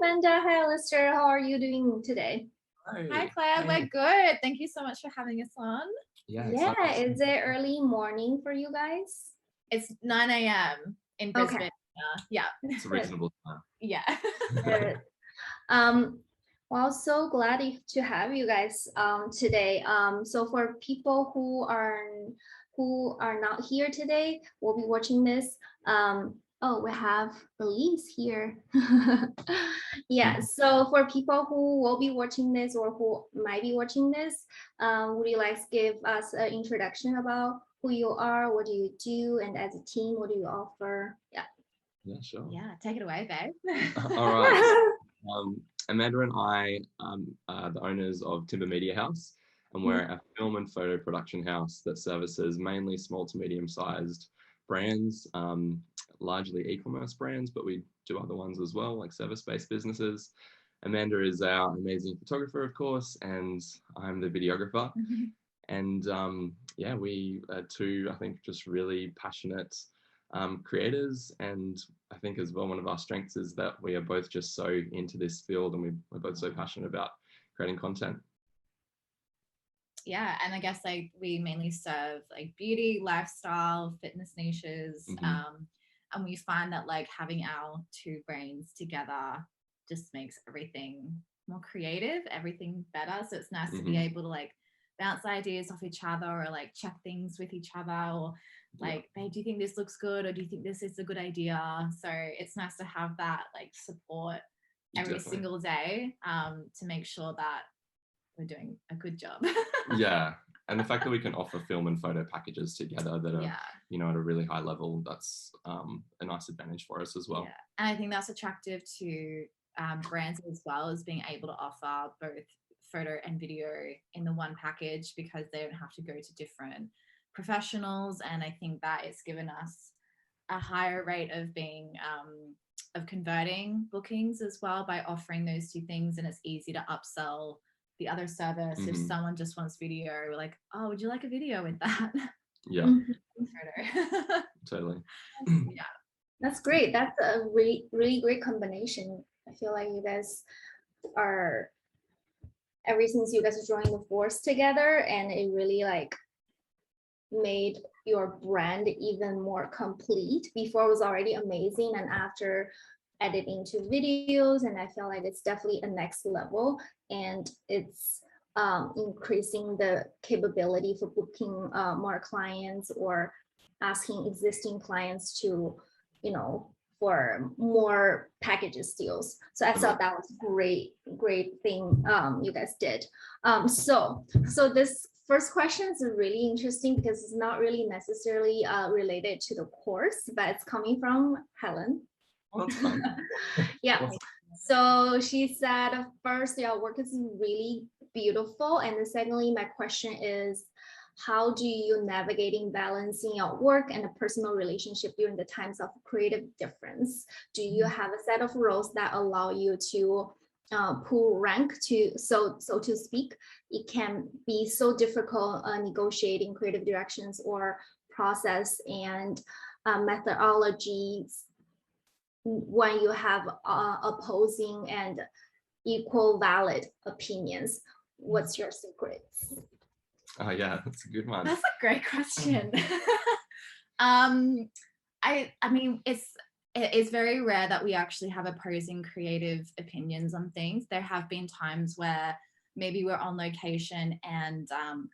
Amanda. Hi, Alistair. How are you doing today? Hi, Claire. We're good. Thank you so much for having us on. Yeah, is it early morning for you guys? It's 9 a.m. in Brisbane. Yeah. It's a reasonable time. Yeah. Good. Well, so glad to have you guys today. So for people who are not here today, will be watching this. Oh, we have Elise here. Yeah, so for people who will be watching this or who might be watching this, would you like to give us an introduction about who you are, what do you do, and as a team, what do you offer? Yeah, sure. Yeah, take it away, babe. All right. Amanda and I are the owners of Timbre Media House, and we're a film and photo production house that services mainly small to medium-sized brands, largely e-commerce brands, but we do other ones as well, like service-based businesses. Amanda is our amazing photographer, of course, and I'm the videographer. And yeah, we are two, I think, just really passionate creators, and I think as well one of our strengths is that we are both just so into this field, and we're both so passionate about creating content. Yeah, and I guess like we mainly serve like beauty, lifestyle, fitness niches, and we find that like having our two brains together just makes everything more creative, everything better. So it's nice to be able to like bounce ideas off each other, or like check things with each other, or like, babe, do you think this looks good, or do you think this is a good idea? So it's nice to have that like support every single day to make sure that we're doing a good job. Yeah, and the fact that we can offer film and photo packages together that are you know, at a really high level, that's a nice advantage for us as well. Yeah, and I think that's attractive to brands as well, as being able to offer both photo and video in the one package, because they don't have to go to different professionals. And I think that it's given us a higher rate of being of converting bookings as well by offering those two things, and it's easy to upsell the other service. If someone just wants video, we're like, oh, would you like a video with that? Yeah. Totally. Yeah, that's great. That's a really great combination. I feel like you guys are, ever since you guys are joining the force together, and it really like made your brand even more complete. Before it was already amazing, and after editing to videos, and I feel like it's definitely a next level, and it's increasing the capability for booking more clients, or asking existing clients to, you know, for more packages deals. So I thought that was great thing you guys did. So this first question is really interesting because it's not really necessarily related to the course, but it's coming from Helen. Well, that's fun. Yeah. So she said, first, your work is really beautiful. And then secondly, my question is, how do you navigating balancing your work and a personal relationship during the times of creative difference? Do you have a set of roles that allow you to pull rank, to so to speak? It can be so difficult negotiating creative directions or process and methodologies when you have opposing and equal valid opinions. What's your secrets? Oh yeah, that's a good one. That's a great question. I mean, it's very rare that we actually have opposing creative opinions on things. There have been times where maybe we're on location and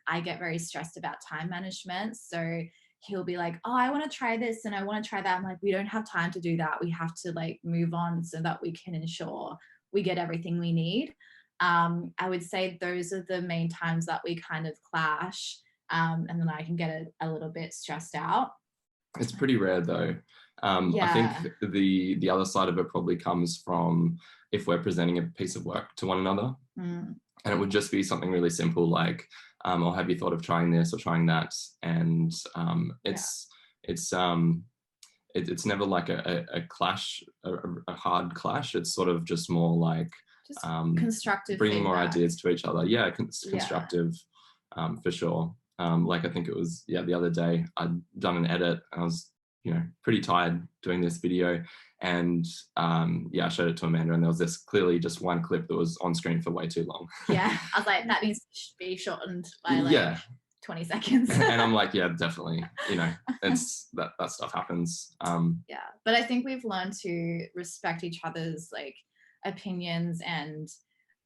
I get very stressed about time management. So he'll be like, oh, I want to try this and I want to try that. I'm like, we don't have time to do that. We have to like move on so that we can ensure we get everything we need. I would say those are the main times that we kind of clash, and then I can get a little bit stressed out. It's pretty rare though. I think the other side of it probably comes from if we're presenting a piece of work to one another, and it would just be something really simple like, or have you thought of trying this or trying that? And it's never like a clash, a hard clash. It's sort of just more like just constructive bringing feedback. more ideas to each other. Yeah, constructive for sure. Like I think it was the other day I'd done an edit and I was, you know, pretty tired doing this video, And yeah, I showed it to Amanda, and there was this clearly just one clip that was on screen for way too long. Yeah, I was like, that needs to be shortened by like Yeah. 20 seconds. And I'm like, yeah, definitely, you know, it's that stuff happens. Yeah, but I think we've learned to respect each other's like opinions, and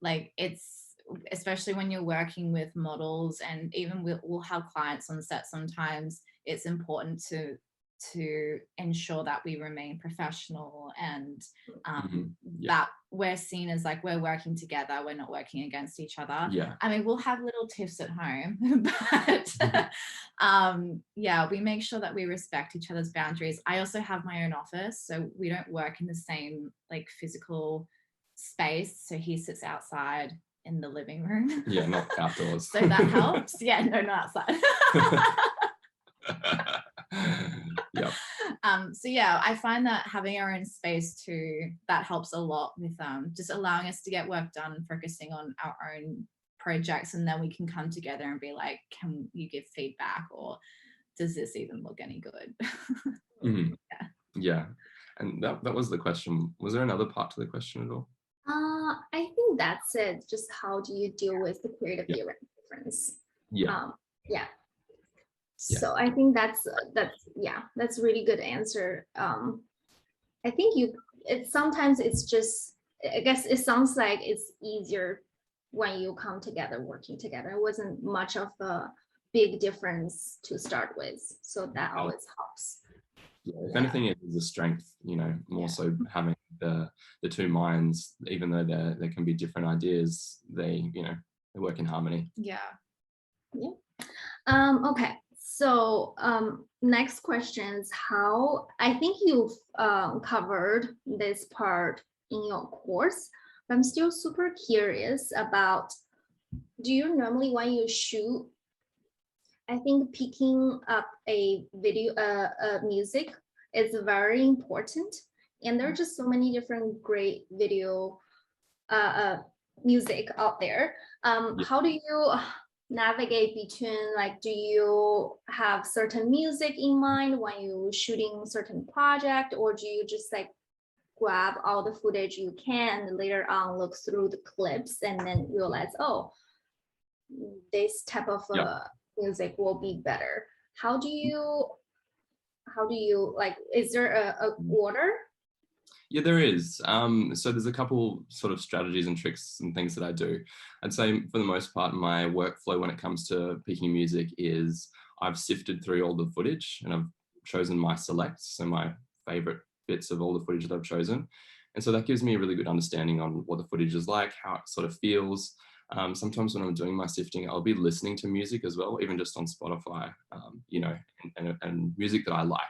like it's, especially when you're working with models, and even we'll have clients on set sometimes, it's important to ensure that we remain professional, and that we're seen as like we're working together, we're not working against each other. Yeah. I mean, we'll have little tiffs at home, but yeah, we make sure that we respect each other's boundaries. I also have my own office, so we don't work in the same like physical space. So he sits outside in the living room. Yeah, not outdoors. So that helps. Yeah, no, not outside. Yep. So yeah, I find that having our own space too, that helps a lot with just allowing us to get work done and focusing on our own projects, and then we can come together and be like, can you give feedback, or does this even look any good? Yeah. And that was the question. Was there another part to the question at all? I think that's it. Just how do you deal with the creative difference? Yeah. Yeah. So I think that's a really good answer. I think sometimes it's just, I guess it sounds like it's easier when you come together, working together. It wasn't much of a big difference to start with, so that always helps. Yeah, if anything, it is a strength, you know, more so having the two minds, even though there can be different ideas, they work in harmony. Yeah. Okay. So next question is how, I think you've covered this part in your course, but I'm still super curious about, do you normally when you shoot, I think picking up a video, music is very important. And there are just so many different great video music out there. How do you navigate between, like, do you have certain music in mind when you're shooting certain project, or do you just like grab all the footage you can and later on look through the clips and then realize, oh, this type of music will be better? How do you like, is there a order? Yeah, there is. So there's a couple sort of strategies and tricks and things that I do. I'd say for the most part, my workflow when it comes to picking music is I've sifted through all the footage and I've chosen my selects, so my favorite bits of all the footage that I've chosen. And so that gives me a really good understanding on what the footage is like, how it sort of feels. Sometimes when I'm doing my sifting, I'll be listening to music as well, even just on Spotify, and music that I like.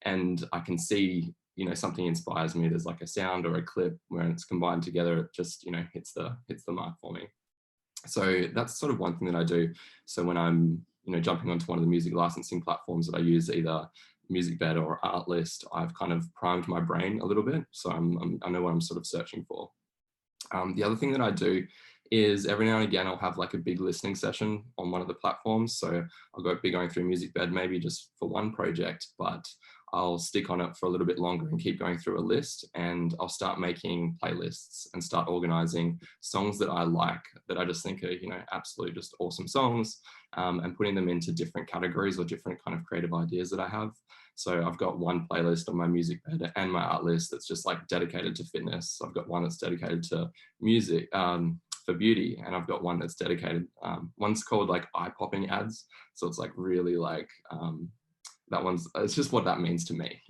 And I can see, something inspires me. There's like a sound or a clip where it's combined together, it just, hits the mark for me. So that's sort of one thing that I do. So when I'm, jumping onto one of the music licensing platforms that I use, either MusicBed or Artlist, I've kind of primed my brain a little bit. So I know what I'm sort of searching for. The other thing that I do is every now and again, I'll have like a big listening session on one of the platforms. So I'll be going through MusicBed maybe just for one project, but I'll stick on it for a little bit longer and keep going through a list, and I'll start making playlists and start organizing songs that I like, that I just think are, absolutely just awesome songs, and putting them into different categories or different kind of creative ideas that I have. So I've got one playlist on my MusicBed and my Artlist that's just like dedicated to fitness. I've got one that's dedicated to music, for beauty, and I've got one that's dedicated, one's called like eye-popping ads. So it's like really like, it's just what that means to me,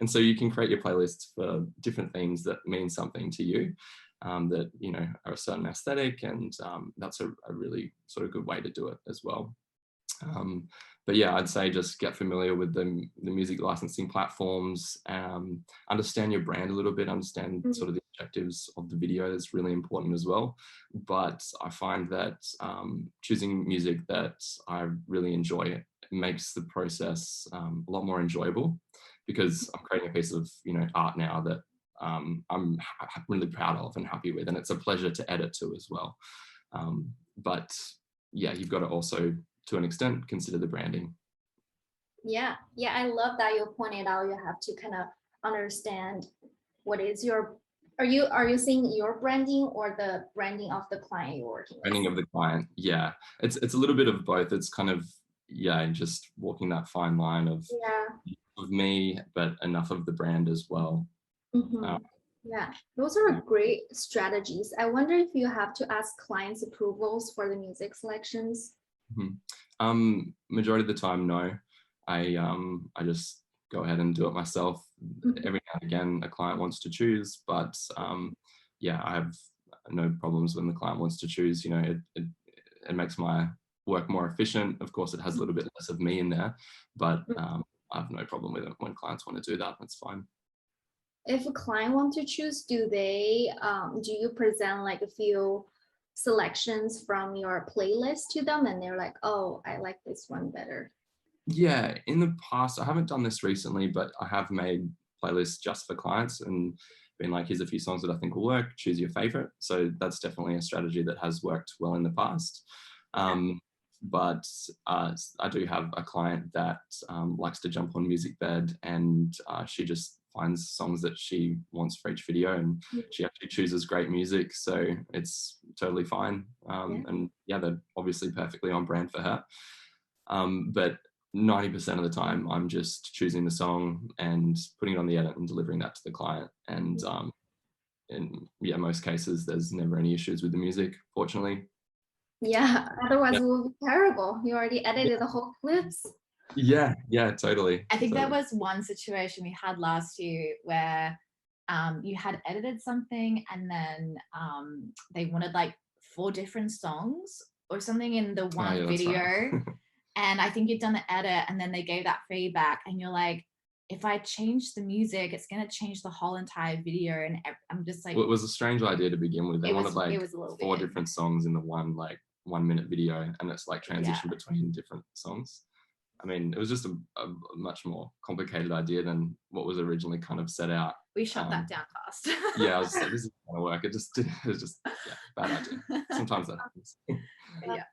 And so you can create your playlists for different things that mean something to you, that, are a certain aesthetic, and that's a really sort of good way to do it as well. But yeah, I'd say just get familiar with the music licensing platforms, understand your brand a little bit, understand sort of the objectives of the video is really important as well. But I find that choosing music that I really enjoy, it makes the process a lot more enjoyable, because I'm creating a piece of art now that I'm really proud of and happy with, and it's a pleasure to edit to as well. But yeah, you've got to also, to an extent, consider the branding. Yeah, yeah, I love that you pointed out you have to kind of understand what is your, are you seeing your branding or the branding of the client you're working with? Branding of the client, yeah, it's a little bit of both. It's kind of, yeah, just walking that fine line Yeah. of me, but enough of the brand as well. Mm-hmm. Uh, Yeah, those are great strategies. I wonder if you have to ask clients approvals for the music selections. mhm. Majority of the time, no. I just go ahead and do it myself. Mhm. Every now and again, a client wants to choose, but yeah, I have no problems when the client wants to choose. You know, it makes my work more efficient. Of course, it has a little bit less of me in there, but I have no problem with it when clients want to do that. That's fine. If a client wants to choose, do you present like a few selections from your playlist to them and they're like, oh, I like this one better? Yeah, in the past, I haven't done this recently, but I have made playlists just for clients and been like, here's a few songs that I think will work, choose your favorite. So that's definitely a strategy that has worked well in the past. Yeah. But I do have a client that likes to jump on music bed, and she just finds songs that she wants for each video, and she actually chooses great music. So it's totally fine. Yeah. And yeah, they're obviously perfectly on brand for her. But 90% of the time, I'm just choosing the song and putting it on the edit and delivering that to the client. And in yeah, most cases, there's never any issues with the music, fortunately. Yeah, otherwise Yeah, it will be terrible. You already edited the whole clips. yeah, totally. I think there Totally. was one situation we had last year where you had edited something and then they wanted like 4 different songs or something in the Oh, one yeah, that's right. video. And I think you'd done the edit and then they gave that feedback and you're like, if I change the music, it's going to change the whole entire video. And I'm just like, Well, it was a strange idea to begin with. They wanted it like was a little 4 bit, different songs in the one like 1 minute video, and it's like yeah. transition between different songs. I mean, it was just a much more complicated idea than what was originally kind of set out. We shut that down fast. Yeah, I was just like, this is going to work. It was just, yeah, bad idea. Sometimes that happens. Yeah.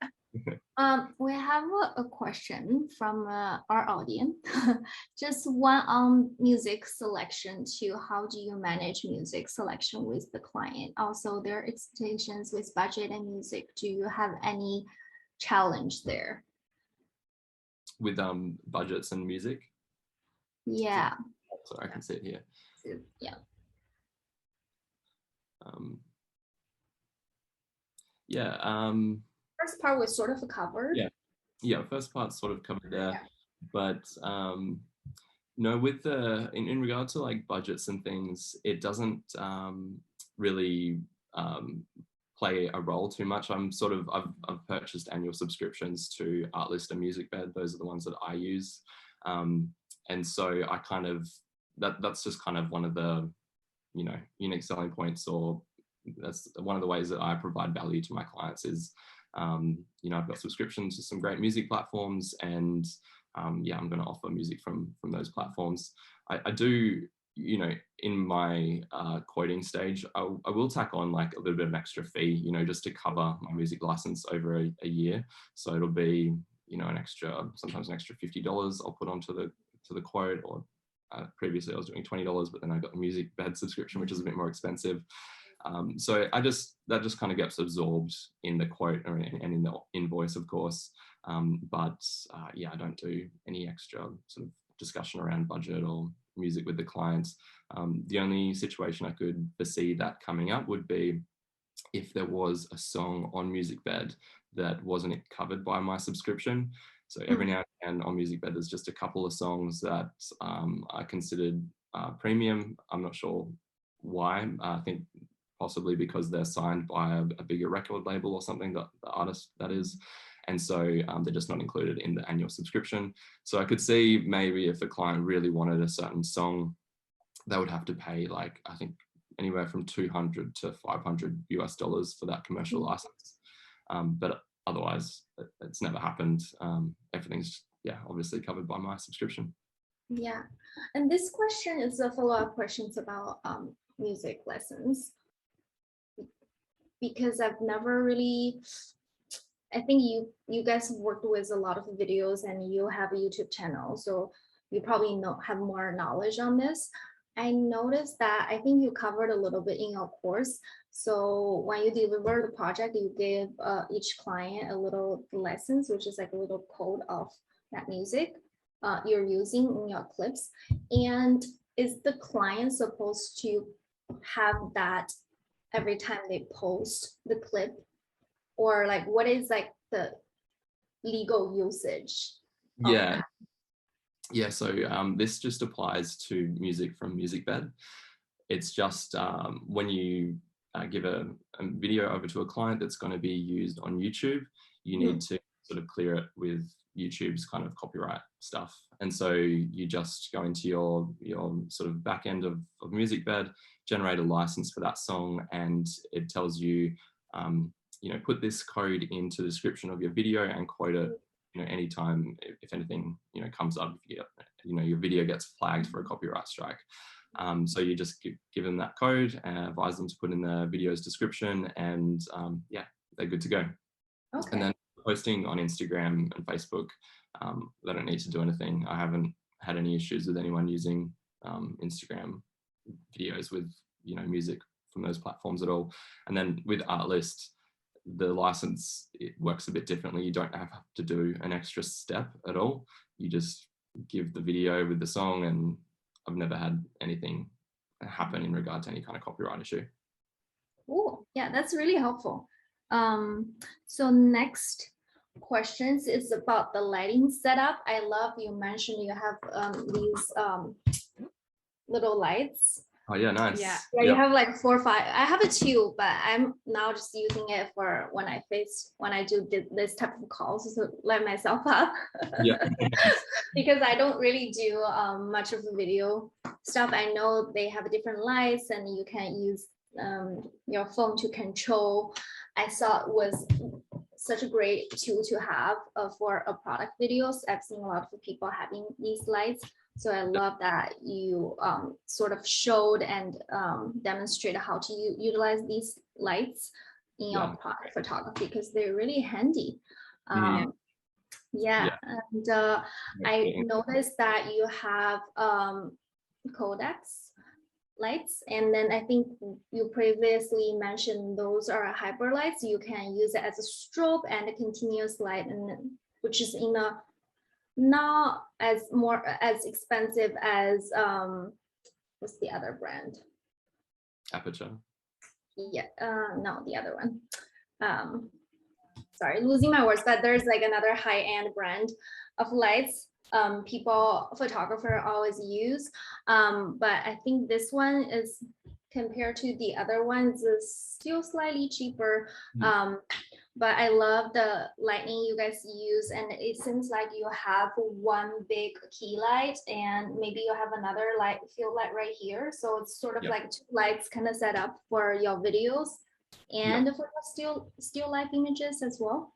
We have a question from our audience. Just one on music selection to how do you manage music selection with the client? Also, their expectations with budget and music. Do you have any challenge there? With budgets and music. Yeah. Sorry, I can see it here. Yeah. Um, yeah, First part was sort of covered. yeah, first part's sort of covered there, Yeah. but no, with the in regard to like budgets and things, it doesn't really play a role too much. I've purchased annual subscriptions to Artlist and MusicBed. Those are the ones that I use, and so I kind of that's just kind of one of the unique selling points, or that's one of the ways that I provide value to my clients is I've got subscriptions to some great music platforms, and yeah, I'm going to offer music from those platforms. I do, in my quoting stage, I will tack on like a little bit of an extra fee, just to cover my music license over a year. So it'll be, sometimes an extra $50 I'll put onto the quote, or previously I was doing $20, but then I got the music bed subscription, which is a bit more expensive. So that just kind of gets absorbed in the quote and in the invoice, of course. Yeah, I don't do any extra sort of discussion around budget or music with the clients. The only situation I could foresee that coming up would be if there was a song on MusicBed that wasn't covered by my subscription. So every now and then on MusicBed, there's just a couple of songs that are considered premium. I'm not sure why. I think possibly because they're signed by a bigger record label or something, the artist that is. And so they're just not included in the annual subscription. So I could see maybe if a client really wanted a certain song, they would have to pay like, I think anywhere from 200 to 500 US dollars for that commercial license. But otherwise, it's never happened. Everything's, yeah, obviously covered by my subscription. Yeah. And this question is a follow-up questions about music lessons, because I've never really I think you guys worked with a lot of videos and you have a YouTube channel, so you probably have more knowledge on this. I noticed that I think you covered a little bit in your course. So when you deliver the project, you give each client a little lessons, which is like a little code of that music you're using in your clips. And is the client supposed to have that every time they post the clip? Or like what is like the legal usage of Yeah. that? Yeah, so this just applies to music from MusicBed. It's just when you give a video over to a client that's going to be used on YouTube, you need to sort of clear it with YouTube's kind of copyright stuff. And so you just go into your sort of back end of MusicBed, generate a license for that song, and it tells you, put this code into the description of your video and quote it, anytime if anything, comes up, your video gets flagged for a copyright strike. So you just give them that code and advise them to put in the video's description, and yeah, they're good to go. Okay. And then posting on Instagram and Facebook, they don't need to do anything. I haven't had any issues with anyone using Instagram videos with music from those platforms at all. And then with Artlist, the license, it works a bit differently. You don't have to do an extra step at all. You just give the video with the song, and I've never had anything happen in regard to any kind of copyright issue. Cool. Yeah, that's really helpful. So next questions is about the lighting setup. I love you mentioned you have these little lights. Oh yeah, nice. Yeah. Yeah, you have like 4 or 5. I have a 2, but I'm now just using it for when I do this type of calls to light myself up. Yeah. Because I don't really do much of the video stuff. I know they have different lights and you can use your phone to control. I saw it was such a great tool to have for a product videos. I've seen a lot of people having these lights. So I love that you sort of showed and demonstrated how to utilize these lights in your product photography, because they're really handy. Yeah. And I noticed that you have codecs lights, and then I think you previously mentioned those are hyper lights. You can use it as a strobe and a continuous light, and which is in a not as expensive as what's the other brand? Aperture. Yeah, no, the other one. Sorry, losing my words, but there's like another high-end brand of lights photographer always use. But I think this one is, compared to the other ones, is still slightly cheaper. But I love the lighting you guys use, and it seems like you have one big key light and maybe you have another field light right here. So it's sort of like 2 lights kind of set up for your videos and for still life images as well.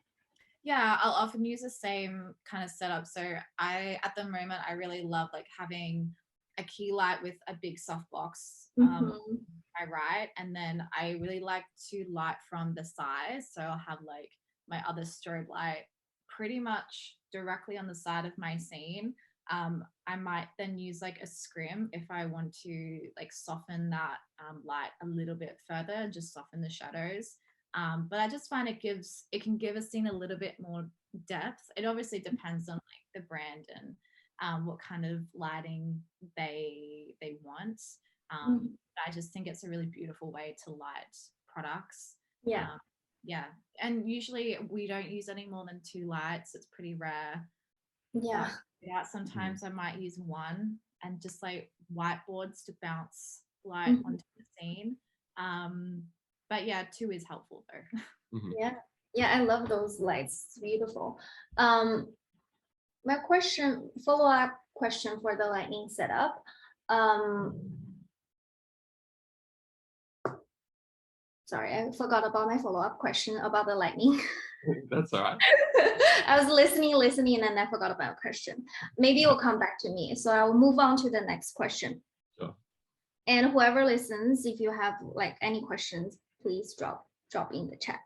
Yeah, I'll often use the same kind of setup. So at the moment, I really love like having a key light with a big softbox my right, and then I really like to light from the side. So I'll have like my other strobe light pretty much directly on the side of my scene. I might then use like a scrim if I want to like soften that light a little bit further and just soften the shadows. But I just find it can give a scene a little bit more depth. It obviously depends on like the brand and what kind of lighting they want. I just think it's a really beautiful way to light products. Yeah. And usually we don't use any more than 2 lights. It's pretty rare. Yeah. Sometimes I might use 1 and just like whiteboards to bounce light onto the scene. But yeah, 2 is helpful though. Yeah, I love those lights. It's beautiful. My follow-up question for the lighting setup. Sorry, I forgot about my follow-up question about the lighting. That's all right. I was listening, and then I forgot about a question. Maybe it will come back to me. So I will move on to the next question. Sure. And whoever listens, if you have like any questions, please drop in the chat.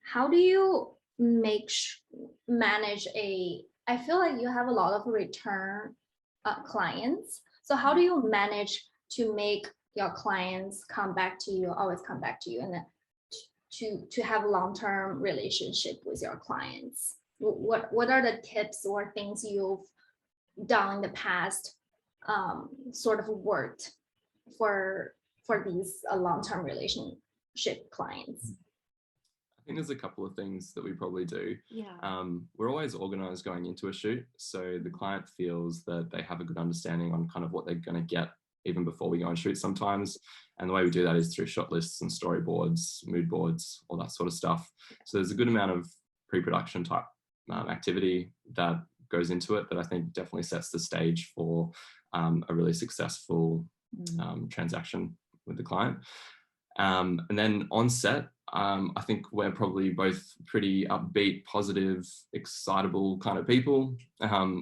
how do you manage I feel like you have a lot of return clients. So how do you manage to make your clients come back to you, always come back to you, and then to have a long-term relationship with your clients? What are the tips or things you've done in the past, sort of worked for these long-term relationship clients? I think there's a couple of things that we probably do. Yeah. We're always organized going into a shoot, so the client feels that they have a good understanding on kind of what they're going to get even before we go and shoot sometimes. And the way we do that is through shot lists and storyboards, mood boards, all that sort of stuff. So there's a good amount of pre-production type activity that goes into it that I think definitely sets the stage for a really successful transaction with the client. And then on set, I think we're probably both pretty upbeat, positive, excitable kind of people.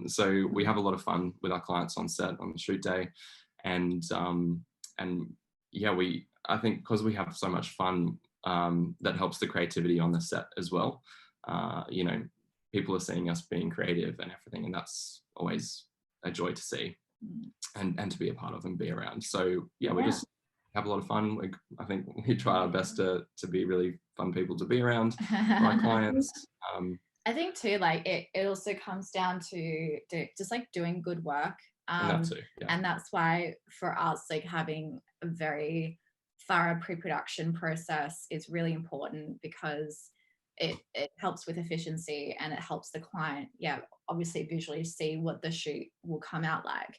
So we have a lot of fun with our clients on set on the shoot day. And yeah, I think because we have so much fun, that helps the creativity on the set as well. You know, people are seeing us being creative and everything, and that's always a joy to see and to be a part of and be around. So yeah, we just have a lot of fun. I think we try our best to be really fun people to be around for our clients. I think too, like it also comes down to just like doing good work. And that too, yeah. And that's why for us, like having a very thorough pre-production process is really important, because it helps with efficiency and it helps the client, obviously visually see what the shoot will come out like.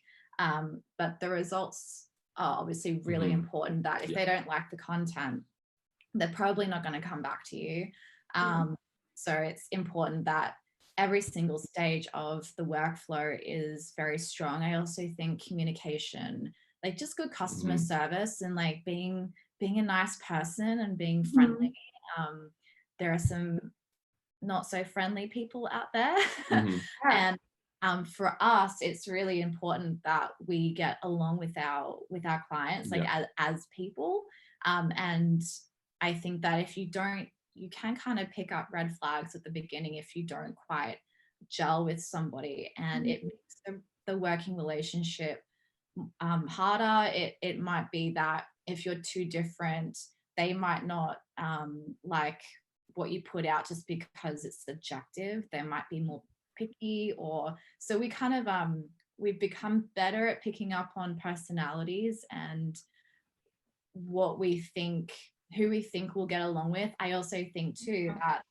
But the results are obviously really important, that if they don't like the content, they're probably not going to come back to you. So it's important that every single stage of the workflow is very strong. I also think communication, like just good customer service and like being a nice person and being friendly. There are some not so friendly people out there. And for us, it's really important that we get along with our clients, like as people. And I think that if you don't, you can kind of pick up red flags at the beginning if you don't quite gel with somebody, and it makes the working relationship harder. It might be that if you're too different, they might not like what you put out just because it's subjective. They might be more picky, or so we kind of we've become better at picking up on personalities and who we think we'll get along with. I also think too that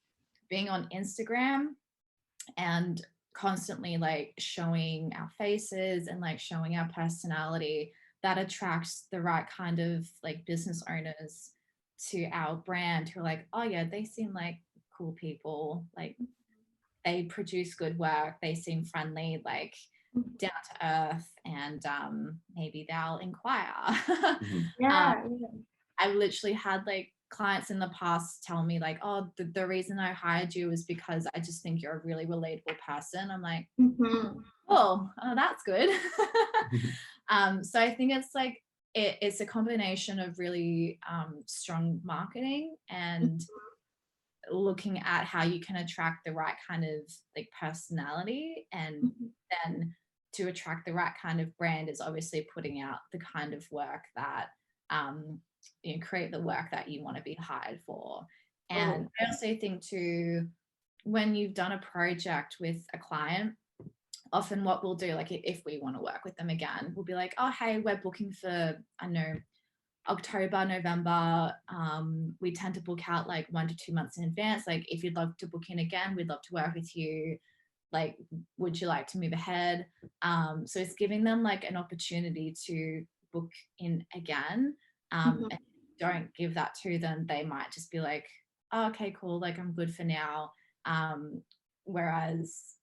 being on Instagram and constantly like showing our faces and like showing our personality, that attracts the right kind of like business owners to our brand, who are like, oh yeah, they seem like cool people, like they produce good work, they seem friendly, like down to earth, and maybe they'll inquire. I've literally had like clients in the past tell me like, oh, the reason I hired you is because I just think you're a really relatable person. I'm like, oh, that's good. So I think it's like it's a combination of really strong marketing and looking at how you can attract the right kind of like personality, and then to attract the right kind of brand is obviously putting out the kind of work that create the work that you want to be hired for. And I also think too, when you've done a project with a client, often what we'll do, like if we want to work with them again, we'll be like, oh hey, we're booking for, I know, October, November. We tend to book out like 1 to 2 months in advance. Like if you'd love to book in again, we'd love to work with you. Like, would you like to move ahead? So it's giving them like an opportunity to book in again. And if you don't give that to them, they might just be like, oh, okay, cool, like I'm good for now. Whereas,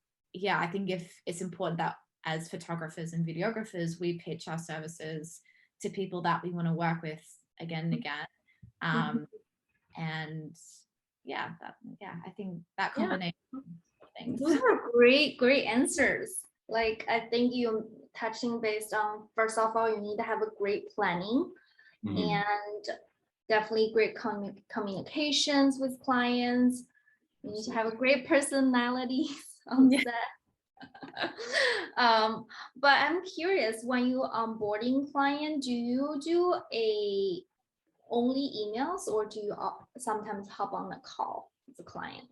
I think if it's important that as photographers and videographers, we pitch our services to people that we want to work with again and again. And I think that combination of things. Those are great answers. Like I think you touching based on, first of all, you need to have a great planning and definitely great communications with clients, You need to have a great personality on set. But I'm curious, when you onboarding client, do you do a only emails or do you sometimes hop on the call with the clients?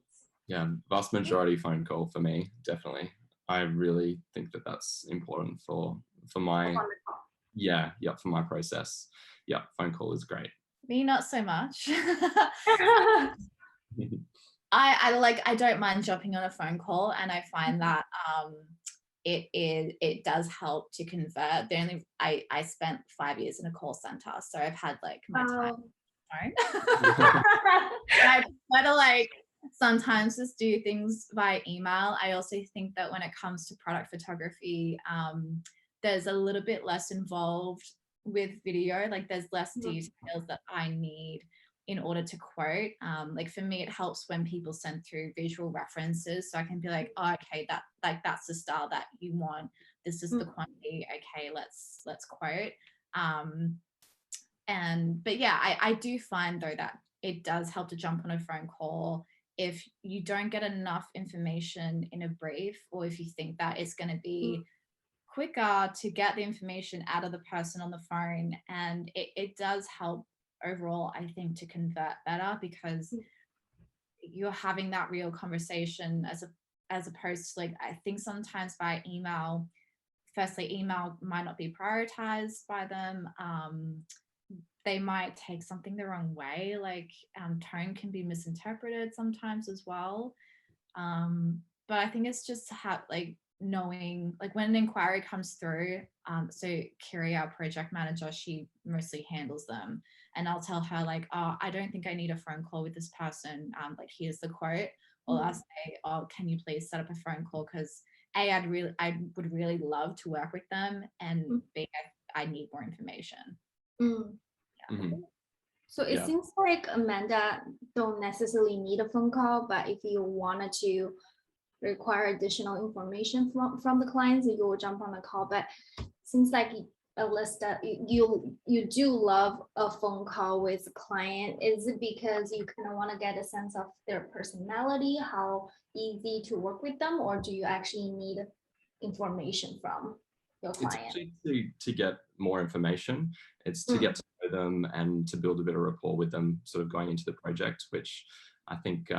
Yeah, vast majority phone call for me, definitely. I really think that that's important for my for my process. Yeah, phone call is great. Me, not so much. I don't mind jumping on a phone call, and I find that it does help to convert. I spent 5 years in a call center, so I've had like my time on the phone. I prefer to like sometimes just do things via email. I also think that when it comes to product photography, there's a little bit less involved with video. Like there's less details that I need in order to quote. Like for me, it helps when people send through visual references, so I can be like, oh, okay, that's the style that you want. This is the quantity. Okay, let's quote. But yeah, I do find though that it does help to jump on a phone call if you don't get enough information in a brief, or if you think that it's going to be quicker to get the information out of the person on the phone. And it does help overall, I think, to convert better, because you're having that real conversation as opposed to, like, I think sometimes by email, firstly, email might not be prioritized by them. They might take something the wrong way, like tone can be misinterpreted sometimes as well. But I think it's just like knowing, like when an inquiry comes through, so Kiri, our project manager, she mostly handles them, and I'll tell her like, oh, I don't think I need a phone call with this person, like here's the quote. Or I'll say, oh, can you please set up a phone call, because A, I would really love to work with them, and B, I need more information. So it seems like Amanda don't necessarily need a phone call, but if you wanted to require additional information from the clients, you will jump on the call. But seems like Alyssa, you do love a phone call with a client. Is it because you kind of want to get a sense of their personality, how easy to work with them, or do you actually need information from your client? It's actually to get more information. It's to get to know them and to build a bit of rapport with them, sort of going into the project, which I think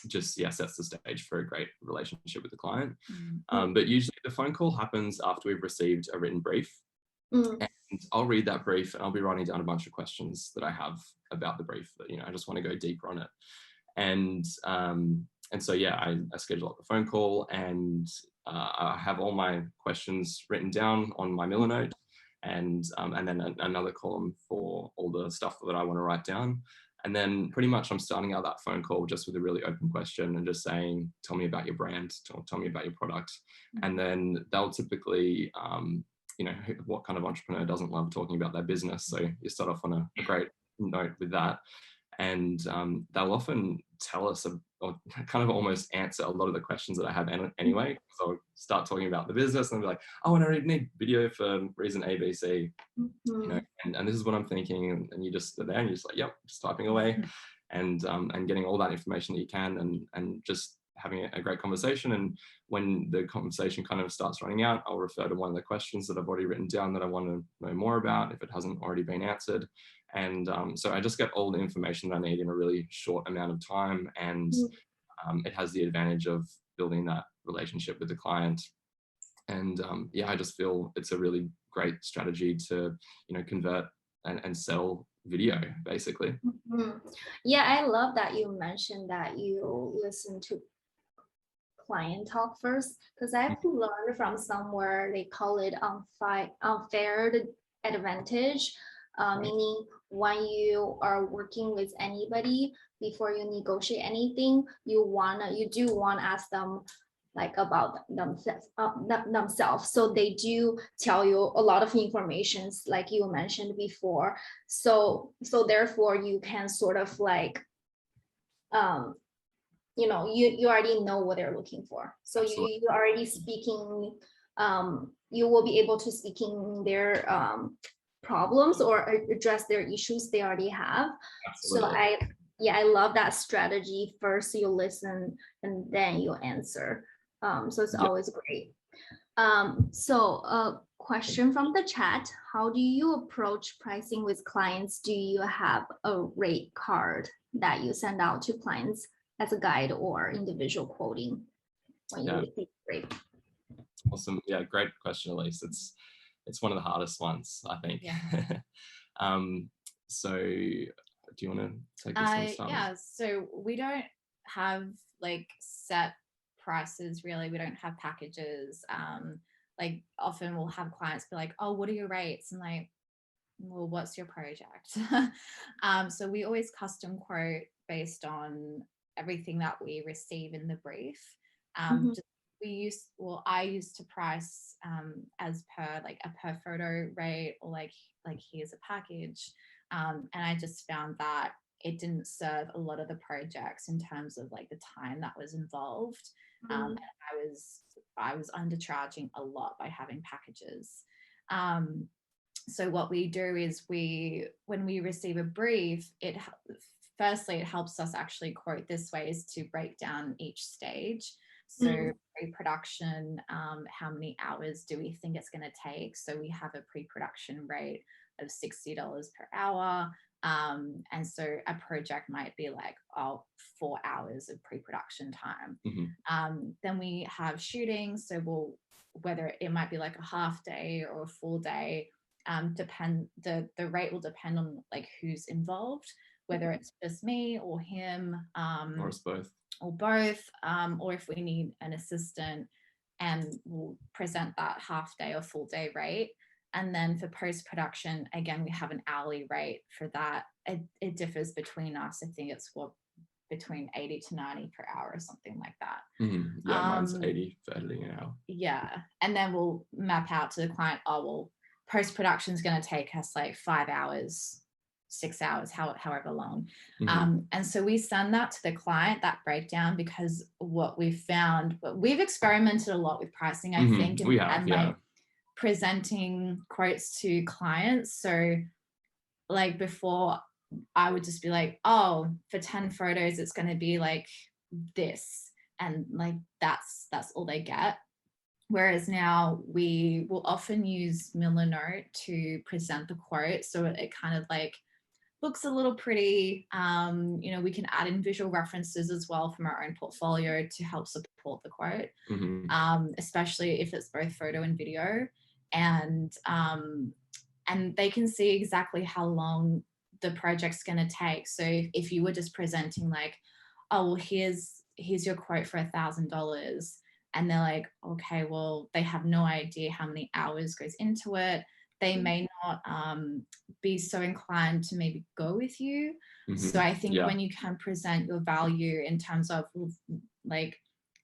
just sets the stage for a great relationship with the client. But usually the phone call happens after we've received a written brief, and I'll read that brief and I'll be writing down a bunch of questions that I have about the brief that, I just want to go deeper on it. And so I schedule up the phone call, and I have all my questions written down on my Milanote, and then another column for all the stuff that I want to write down. And then pretty much I'm starting out that phone call just with a really open question and just saying, tell me about your brand, tell me about your product. And then they'll typically, what kind of entrepreneur doesn't love talking about their business? So you start off on a great note with that. And they'll often tell us or kind of almost answer a lot of the questions that I have anyway. So I'll start talking about the business and I'll be like, oh, and I need video for reason A, B, C, and this is what I'm thinking. And you just are there and you're just like, yep, just typing away and getting all that information that you can and just having a great conversation. And when the conversation kind of starts running out, I'll refer to one of the questions that I've already written down that I want to know more about if it hasn't already been answered. And so I just get all the information that I need in a really short amount of time. And it has the advantage of building that relationship with the client. And I just feel it's a really great strategy to, convert and sell video, basically. Yeah, I love that you mentioned that you listen to client talk first, because I've learned from somewhere they call it unfair advantage, meaning when you are working with anybody, before you negotiate anything, you do want to ask them like about themselves. So they do tell you a lot of information, like you mentioned before. So therefore you can sort of like, you already know what they're looking for. So you already speaking, you will be able to speaking their problems or address their issues they already have. Absolutely. So Yeah, I love that strategy. First you listen and then you answer. So it's Yeah. always great. So a question from the chat, how do you approach pricing with clients? Do you have a rate card that you send out to clients as a guide or individual quoting when you Yeah. receive rate? Awesome. Yeah, great question, Elise. It's one of the hardest ones, I think. Yeah. So do you want to take this one, start? Yeah, so we don't have like set prices really. We don't have packages. Like often we'll have clients be like, oh, what are your rates? And like, well, what's your project? So we always custom quote based on everything that we receive in the brief. Mhm. I used to price as per like a per photo rate, or like here's a package. And I just found that it didn't serve a lot of the projects in terms of like the time that was involved. And I was undercharging a lot by having packages. So what we do is when we receive a brief, firstly it helps us actually quote this way, is to break down each stage. So pre-production, how many hours do we think it's going to take? So we have a pre-production rate of $60 per hour. And so a project might be like 4 hours of pre-production time. Then we have shooting. So whether it might be like a half day or a full day, the rate will depend on like who's involved, whether it's just me or him, Or it's both. Or both, or if we need an assistant, and we'll present that half day or full day rate. And then for post-production, again, we have an hourly rate for that. It differs between us. I think it's between 80 to 90 per hour or something like that. Yeah, mine's 80 for editing an hour. Yeah. And then we'll map out to the client, oh, well, post-production is going to take us like 5 hours, 6 hours, however long. And so we send that to the client, that breakdown, because what we've found, we've experimented a lot with pricing, I think, and like presenting quotes to clients. So like before, I would just be like, oh, for 10 photos, it's going to be like this. And like, that's all they get. Whereas now we will often use Milanote to present the quote. So it kind of like looks a little pretty. We can add in visual references as well from our own portfolio to help support the quote, especially if it's both photo and video. And they can see exactly how long the project's going to take. So if you were just presenting like, oh, well, here's your quote for $1,000, and they're like, okay, well, they have no idea how many hours goes into it. They may not be so inclined to maybe go with you. So I think when you can present your value in terms of like,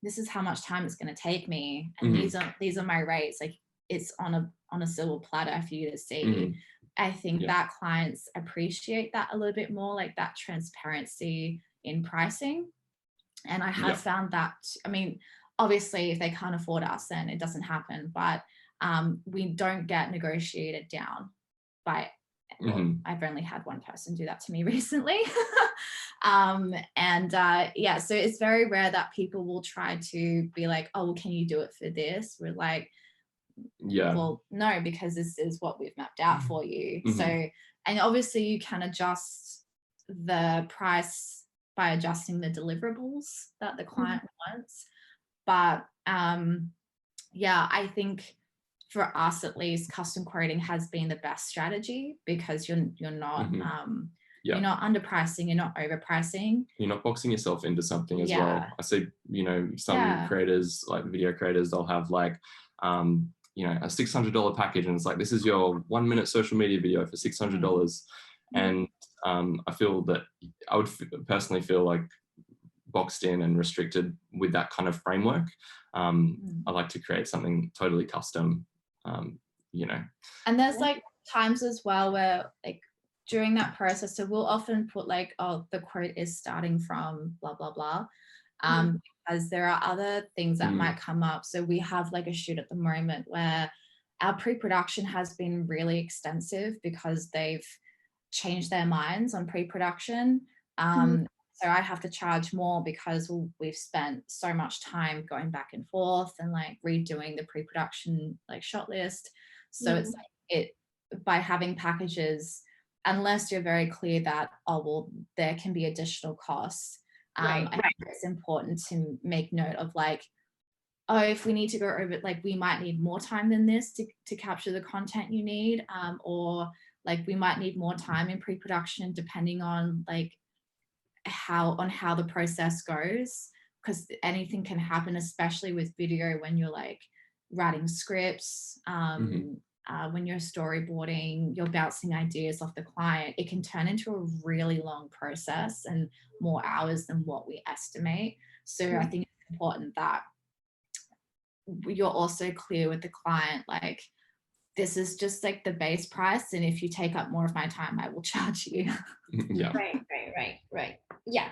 this is how much time it's going to take me, and these are my rates, like it's on a silver platter for you to see. I think that clients appreciate that a little bit more, like that transparency in pricing. And I have found that, I mean, obviously if they can't afford us, then it doesn't happen, but we don't get negotiated down by, well, I've only had one person do that to me recently. So it's very rare that people will try to be like, oh, well, can you do it for this? We're like, well, no, because this is what we've mapped out for you. So, and obviously you can adjust the price by adjusting the deliverables that the client wants. But I think for us at least, custom quoting has been the best strategy, because you're not you're not underpricing, you're not overpricing, you're not boxing yourself into something as well. I see, some creators, like video creators, they'll have like a $600 package, and it's like, this is your 1 minute social media video for $600. And I feel that I would personally feel like boxed in and restricted with that kind of framework. I like to create something totally custom, And there's like times as well where like during that process, so we'll often put like, oh, the quote is starting from blah, blah, blah. Because there are other things that might come up. So we have like a shoot at the moment where our pre-production has been really extensive because they've changed their minds on pre-production. So I have to charge more because we've spent so much time going back and forth and like redoing the pre-production like shot list. So it's like by having packages, unless you're very clear that, oh, well, there can be additional costs. I think it's important to make note of like, oh, if we need to go over, like we might need more time than this to capture the content you need, or like we might need more time in pre-production depending on like how the process goes, because anything can happen, especially with video when you're like writing scripts, when you're storyboarding, you're bouncing ideas off the client. It can turn into a really long process and more hours than what we estimate. So I think it's important that you're also clear with the client, like, this is just like the base price, and if you take up more of my time, I will charge you. Yeah. Right. Yeah.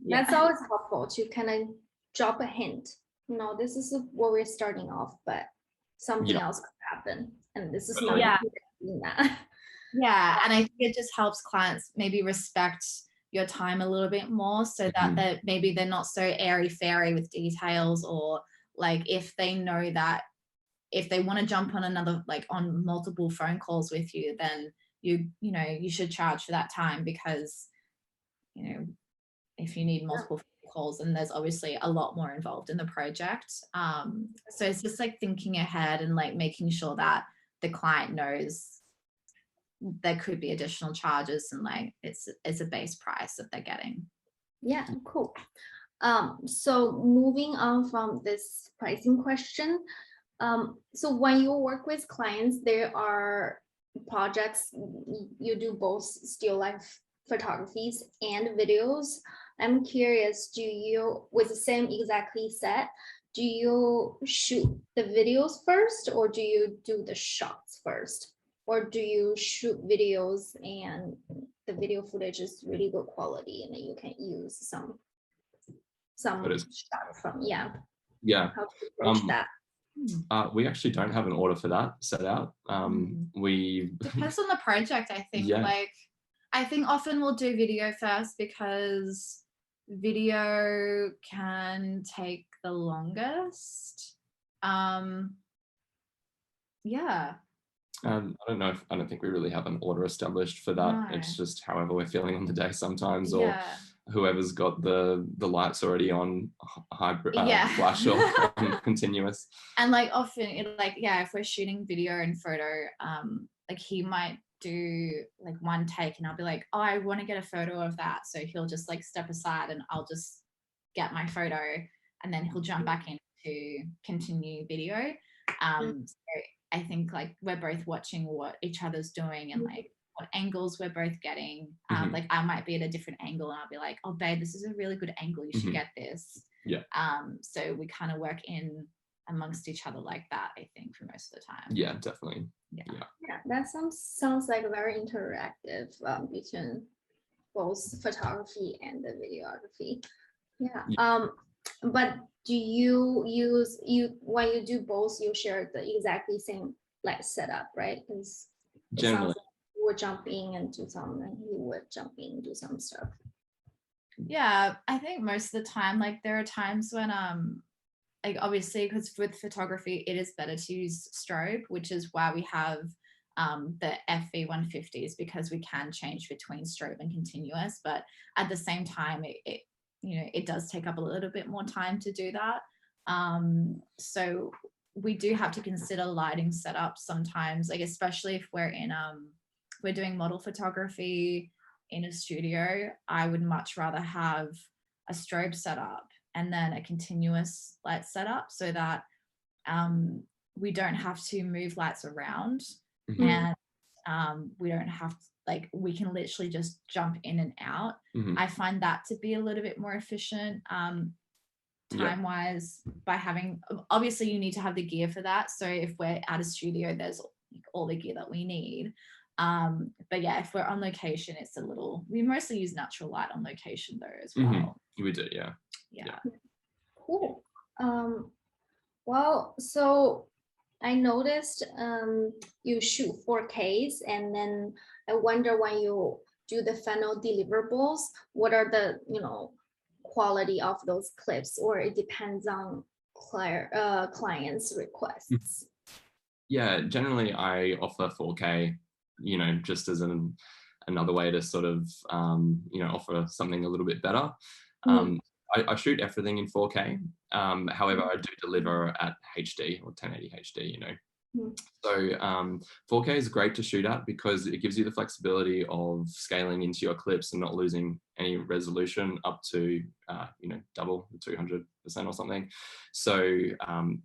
That's always helpful to kind of drop a hint. You know, this is what we're starting off, but something else could happen, and this is not doing that. Yeah, and I think it just helps clients maybe respect your time a little bit more, so that maybe they're not so airy-fairy with details, or like if they know that if they want to jump on another, like on multiple phone calls with you, then you know, you should charge for that time, because, you know, if you need multiple phone calls, and there's obviously a lot more involved in the project. So it's just like thinking ahead and like making sure that the client knows there could be additional charges, and like it's a base price that they're getting. Yeah, cool. So moving on from this pricing question, so when you work with clients, there are projects you do both still life photographies and videos. I'm curious, do you, with the same exactly set, do you shoot the videos first, or do you do the shots first? Or do you shoot videos and the video footage is really good quality and then you can use some shots from, how do you approach that? We actually don't have an order for that set out. We depends on the project, I think. Like, I think often we'll do video first because video can take the longest. I don't think we really have an order established for that. No. It's just however we're feeling on the day sometimes, or whoever's got the lights already on hybrid flash or continuous. And like often if we're shooting video and photo, like he might do like one take and I'll be like, oh, I want to get a photo of that, so he'll just like step aside and I'll just get my photo, and then he'll jump back in to continue video. So I think like we're both watching what each other's doing and like what angles we're both getting. Like I might be at a different angle and I'll be like, oh babe, this is a really good angle, you should get this. So we kind of work in amongst each other like that, I think, for most of the time. Yeah, definitely. Yeah, that sounds like a very interactive between both photography and the videography. But do you use when you do both, you share the exactly same like setup, right? Because generally you would jump in and do some, and he would jump in and do some stuff. Yeah, I think most of the time, like there are times when like obviously, because with photography it is better to use strobe, which is why we have the FV150s, because we can change between strobe and continuous, but at the same time it you know, it does take up a little bit more time to do that. So we do have to consider lighting setups sometimes, like especially if we're in we're doing model photography in a studio. I would much rather have a strobe setup and then a continuous light setup, so that we don't have to move lights around, and we don't have to, like, we can literally just jump in and out. I find that to be a little bit more efficient time-wise, by having, obviously you need to have the gear for that. So if we're at a studio, there's all the gear that we need. But yeah, if we're on location, it's a little, we mostly use natural light on location though as well. We do, yeah. Cool. Well, so I noticed you shoot 4Ks, and then I wonder when you do the final deliverables, what are the, quality of those clips, or it depends on clients' requests? Yeah, generally I offer 4K, just as another way to sort of, offer something a little bit better. I shoot everything in 4K. However, I do deliver at HD or 1080 HD, So 4K is great to shoot at because it gives you the flexibility of scaling into your clips and not losing any resolution up to, double 200% or something. So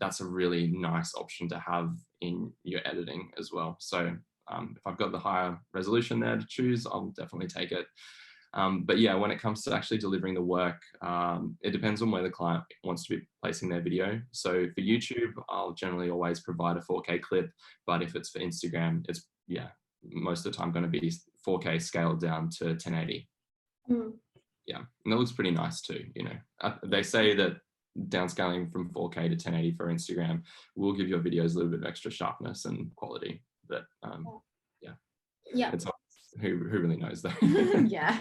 that's a really nice option to have in your editing as well. So if I've got the higher resolution there to choose, I'll definitely take it. But yeah, when it comes to actually delivering the work, it depends on where the client wants to be placing their video. So for YouTube, I'll generally always provide a 4K clip, but if it's for Instagram, it's, most of the time going to be 4K scaled down to 1080. Yeah, and that looks pretty nice too, They say that downscaling from 4K to 1080 for Instagram will give your videos a little bit of extra sharpness and quality, but Yeah. it's not, who really knows though? Yeah.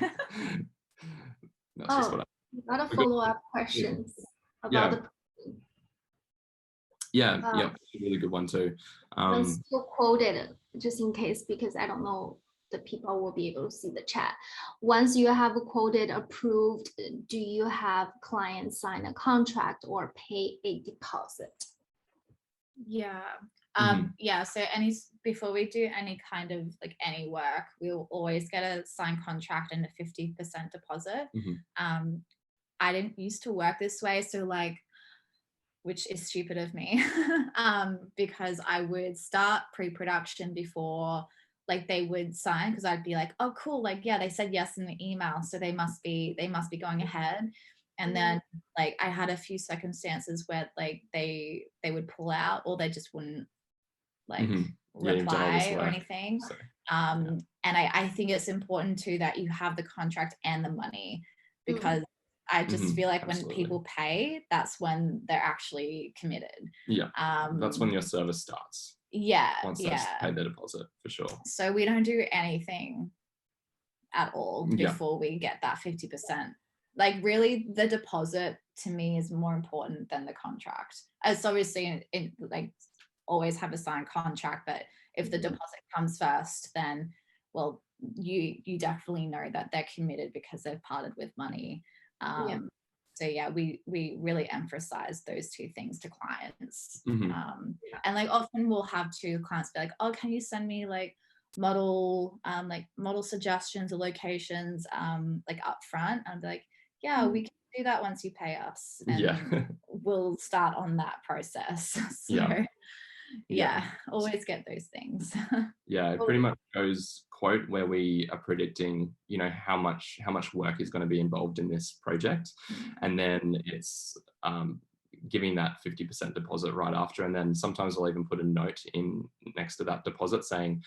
That's just what a lot of follow-up questions about the. Yeah, it's a really good one too. Let's still quote it just in case, because I don't know the people will be able to see the chat. Once you have quoted approved, do you have clients sign a contract or pay a deposit? Yeah. So before we do any kind of like any work, we'll always get a signed contract and a 50% deposit. I didn't used to work this way, so which is stupid of me, because I would start pre-production before they would sign, because I'd be like, oh cool, they said yes in the email, so they must be going ahead. And then I had a few circumstances where they would pull out, or they just wouldn't reply or anything. So, and I think it's important too that you have the contract and the money, because I just feel like when people pay, that's when they're actually committed. Yeah, that's when your service starts. Yeah, once they've paid their deposit, for sure. So we don't do anything at all before we get that 50%. Really, the deposit to me is more important than the contract. It's obviously always have a signed contract, but if the deposit comes first, then you definitely know that they're committed because they've parted with money. So we really emphasize those two things to clients. And often we'll have two clients be like, oh, can you send me model suggestions or locations up front? And I'll be like, yeah, we can do that once you pay us, and we'll start on that process. So always get those things. It pretty much goes quote where we are predicting, how much work is going to be involved in this project, and then it's giving that 50% deposit right after, and then sometimes we'll even put a note in next to that deposit saying,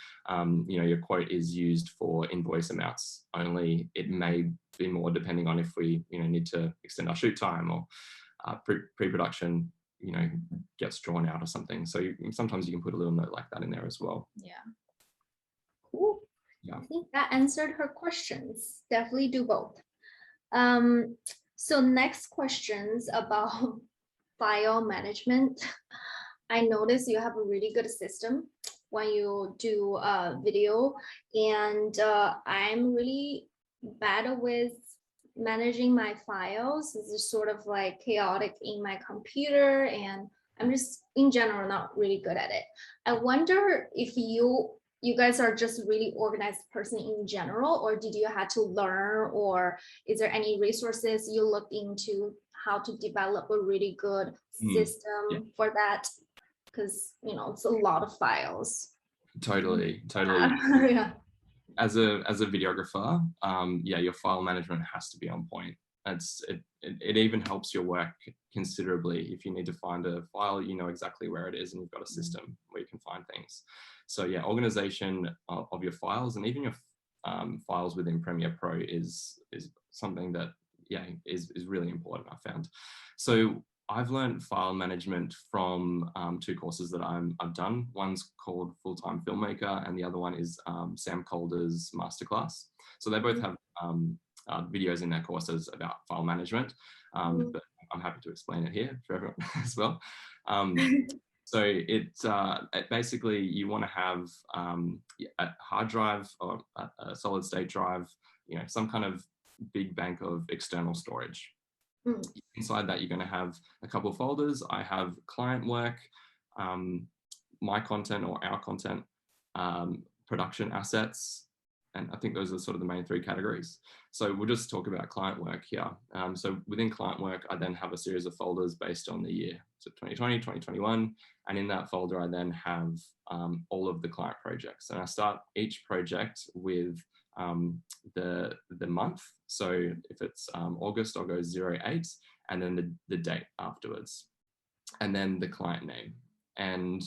your quote is used for invoice amounts only. It may be more depending on if we need to extend our shoot time, or pre-production gets drawn out or something. So sometimes you can put a little note like that in there as well. Cool. I think that answered her questions. Definitely do both. So next questions about file management. I noticed you have a really good system when you do video, and I'm really bad with managing my files. It's just sort of chaotic in my computer, and I'm just in general not really good at it. I wonder if you guys are just really organized person in general, or did you have to learn, or is there any resources you looked into how to develop a really good system for that? Because it's a lot of files. Totally. As a videographer, your file management has to be on point. It even helps your work considerably. If you need to find a file, you know exactly where it is, and you've got a system where you can find things. So organization of your files, and even your files within Premiere Pro is something that is really important, I found. So I've learned file management from two courses that I've done. One's called Full-Time Filmmaker, and the other one is Sam Calder's Masterclass. So they both have videos in their courses about file management, but I'm happy to explain it here for everyone as well. So it basically, you want to have a hard drive or a solid state drive, some kind of big bank of external storage. Inside that, you're going to have a couple of folders. I have client work, my content or our content, production assets, and I think those are sort of the main three categories. So we'll just talk about client work here. So within client work, I then have a series of folders based on the year. So 2020, 2021, and in that folder, I then have all of the client projects. And I start each project with the month. So if it's August, I'll go 08, and then the date afterwards, and then the client name. And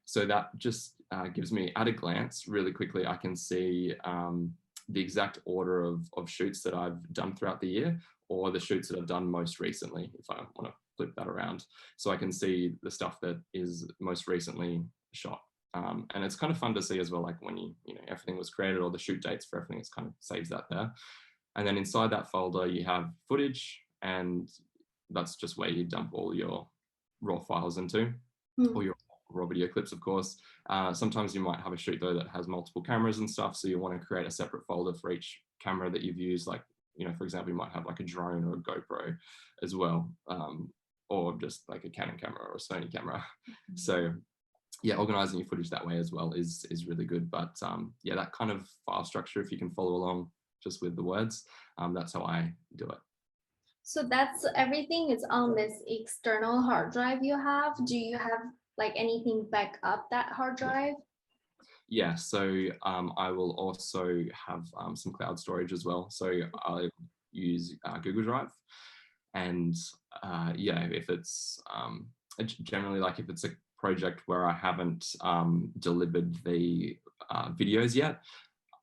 so that just gives me, at a glance, really quickly, I can see the exact order of shoots that I've done throughout the year, or the shoots that I've done most recently, if I want to flip that around. So I can see the stuff that is most recently shot. And it's kind of fun to see as well, like when everything was created, or the shoot dates for everything, it's kind of saves that there. And then inside that folder, you have footage, and that's just where you dump all your raw files into, or your raw video clips, of course. Sometimes you might have a shoot though that has multiple cameras and stuff, so you want to create a separate folder for each camera that you've used. Like, for example, you might have like a drone or a GoPro as well, or just like a Canon camera or a Sony camera. So yeah, organizing your footage that way as well is really good. But yeah, that kind of file structure, if you can follow along just with the words, that's how I do it. So that's everything is on this external hard drive you have. Do you have like anything back up that hard drive? Yeah, so I will also have some cloud storage as well. So I use Google Drive, and yeah, if it's generally, like if it's a project where I haven't delivered the videos yet,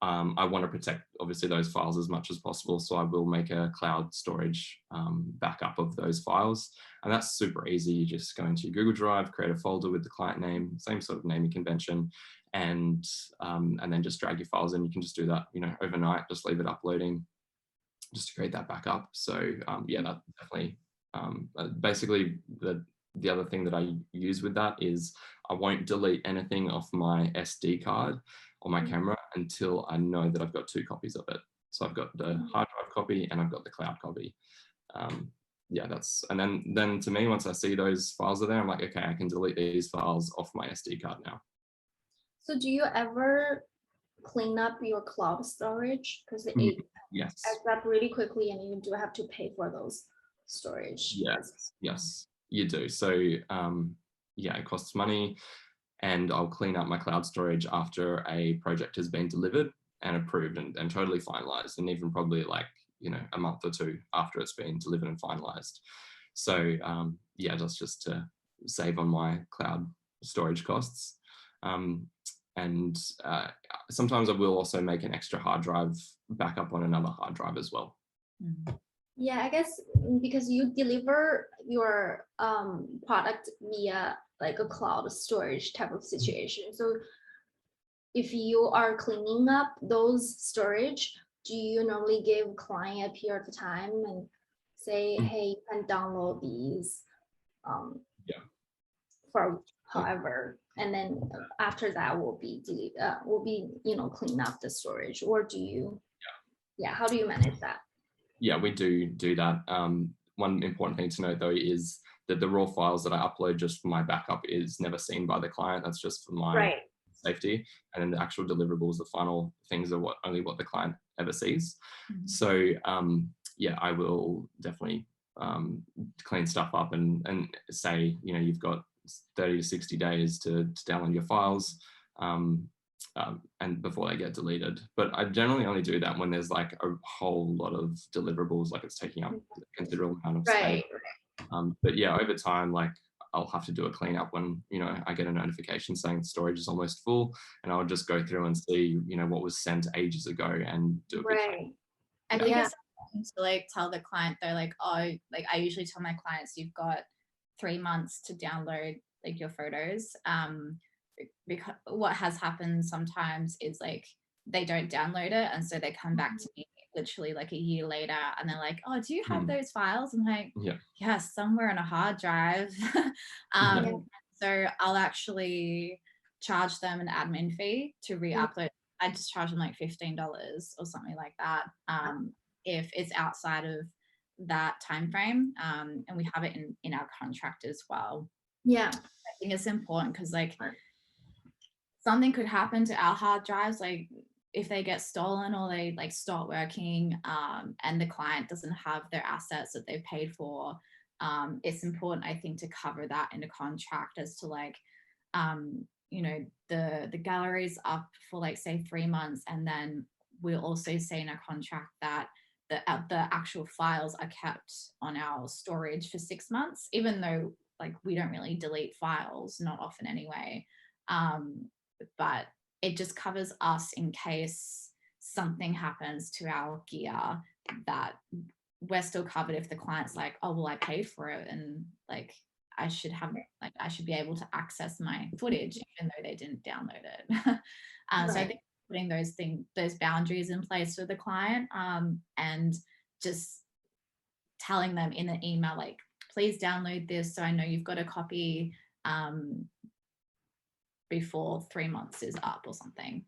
I want to protect obviously those files as much as possible. So I will make a cloud storage backup of those files. And that's super easy. You just go into your Google Drive, create a folder with the client name, same sort of naming convention, and then just drag your files in. You can just do that, overnight, just leave it uploading just to create that backup. So yeah, that definitely, basically the other thing that I use with that is I won't delete anything off my SD card or my camera until I know that I've got 2 copies of it. So I've got the hard drive copy and I've got the cloud copy. Yeah, and then to me, once I see those files are there, I'm like, okay, I can delete these files off my SD card now. So do you ever clean up your cloud storage? Because it yes, adds up really quickly, and you do have to pay for those storage. Yes, you do. So yeah, it costs money, and I'll clean up my cloud storage after a project has been delivered and approved and totally finalized, and even probably like a month or 2 after it's been delivered and finalized. So yeah, that's just to save on my cloud storage costs. And sometimes I will also make an extra hard drive backup on another hard drive as well. Yeah, I guess because you deliver your product via like a cloud storage type of situation. So if you are cleaning up those storage, do you normally give client a period of time and say, hey, you can download these for however, and then after that will be clean up the storage, or do you how do you manage that? Yeah, we do that. One important thing to note though is that the raw files that I upload just for my backup is never seen by the client. That's just for my safety. And then the actual deliverables, the final things, are only what the client ever sees. So yeah, I will definitely clean stuff up and say, you've got 30 to 60 days to download your files, and before they get deleted. But I generally only do that when there's like a whole lot of deliverables, like it's taking up a considerable amount of space. But yeah, over time, like I'll have to do a cleanup when I get a notification saying storage is almost full, and I'll just go through and see what was sent ages ago and do a big cleanup. I think it's important to like tell the client, they're like, oh, like I usually tell my clients, you've got 3 months to download like your photos. Because what has happened sometimes is like they don't download it, and so they come back to me literally like a year later, and they're like, "Oh, do you have those files?" I'm like, "Yeah, somewhere on a hard drive." So I'll actually charge them an admin fee to re-upload. I just charge them like $15 or something like that, if it's outside of that time frame, and we have it in our contract as well. Yeah, I think it's important because like something could happen to our hard drives, like if they get stolen or they like stop working, and the client doesn't have their assets that they've paid for. It's important, I think, to cover that in a contract as to like, you know, the gallery's up for like say 3 months, and then we'll also say in our contract that the actual files are kept on our storage for 6 months, even though like we don't really delete files, not often anyway. But it just covers us in case something happens to our gear, that we're still covered if the client's like, oh, well, I paid for it, and like I should be able to access my footage even though they didn't download it. So I think putting those boundaries in place for the client, and just telling them in an email, like, please download this so I know you've got a copy before 3 months is up or something.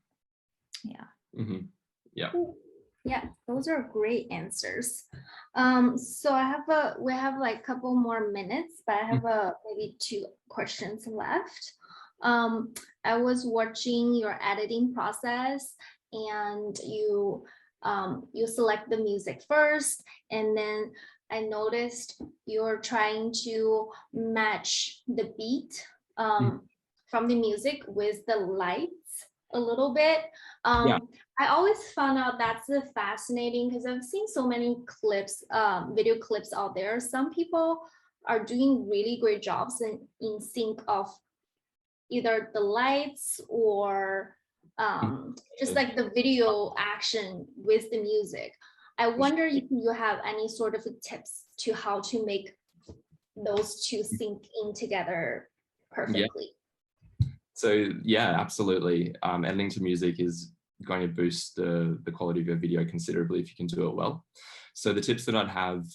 Yeah, those are great answers. So we have like a couple more minutes, but I have maybe 2 questions left. I was watching your editing process, and you select the music first, and then I noticed you're trying to match the beat from the music with the lights a little bit. I always found out that's fascinating because I've seen so many clips, video clips out there. Some people are doing really great jobs in sync of either the lights or just like the video action with the music. I wonder if you have any sort of tips to how to make those two sync in together perfectly. So yeah, absolutely. Editing to music is going to boost the quality of your video considerably if you can do it well. So the tips that I'd have,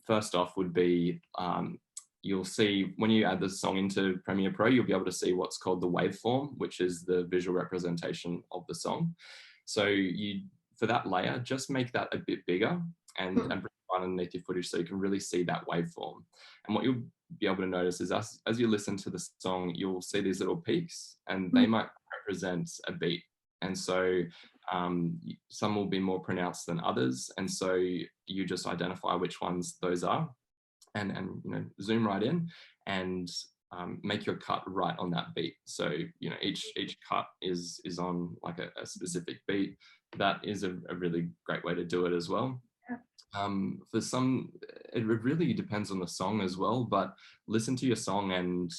first off, would be you'll see when you add the song into Premiere Pro, you'll be able to see what's called the waveform, which is the visual representation of the song. So for that layer, just make that a bit bigger and bring it right underneath your footage so you can really see that waveform. And what you'll be able to notice is as you listen to the song, you'll see these little peaks, and they might represent a beat. And so some will be more pronounced than others. And so you just identify which ones those are, and you know, zoom right in and make your cut right on that beat. So you know, each cut is on like a specific beat. That is a really great way to do it as well. For some, it really depends on the song as well, but listen to your song and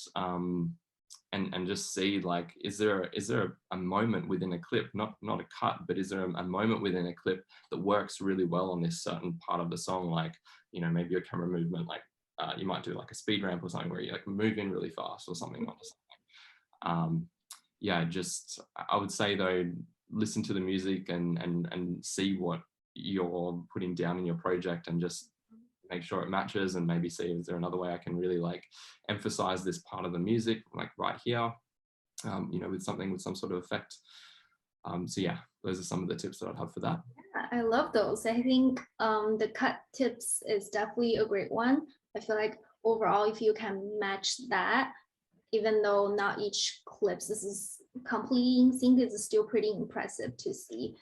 just see, like, is there a moment within a clip, not a cut, but is there a moment within a clip that works really well on this certain part of the song? Like, you know, maybe your camera movement, like you might do like a speed ramp or something where you like move in really fast or something. Yeah, just I would say though, listen to the music and see what you're putting down in your project, and just make sure it matches, and maybe see, is there another way I can really like emphasize this part of the music, like right here, you know, with some sort of effect. So yeah, those are some of the tips that I'd have for that. Yeah, I love those. I think the cut tips is definitely a great one. I feel like overall, if you can match that, even though not each clips is completely in sync, it's still pretty impressive to see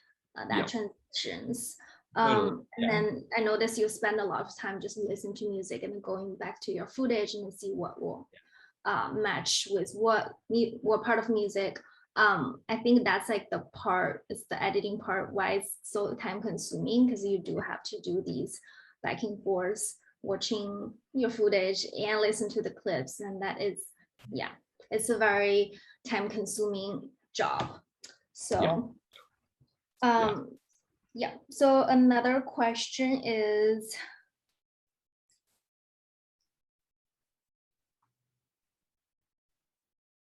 that transitions. And then I noticed you spend a lot of time just listening to music and going back to your footage and see what will match with what part of music. I think that's like it's the editing part why it's so time consuming, because you do have to do these back and forth, watching your footage and listen to the clips, and that is, yeah, it's a very time consuming job. So yeah, so another question is,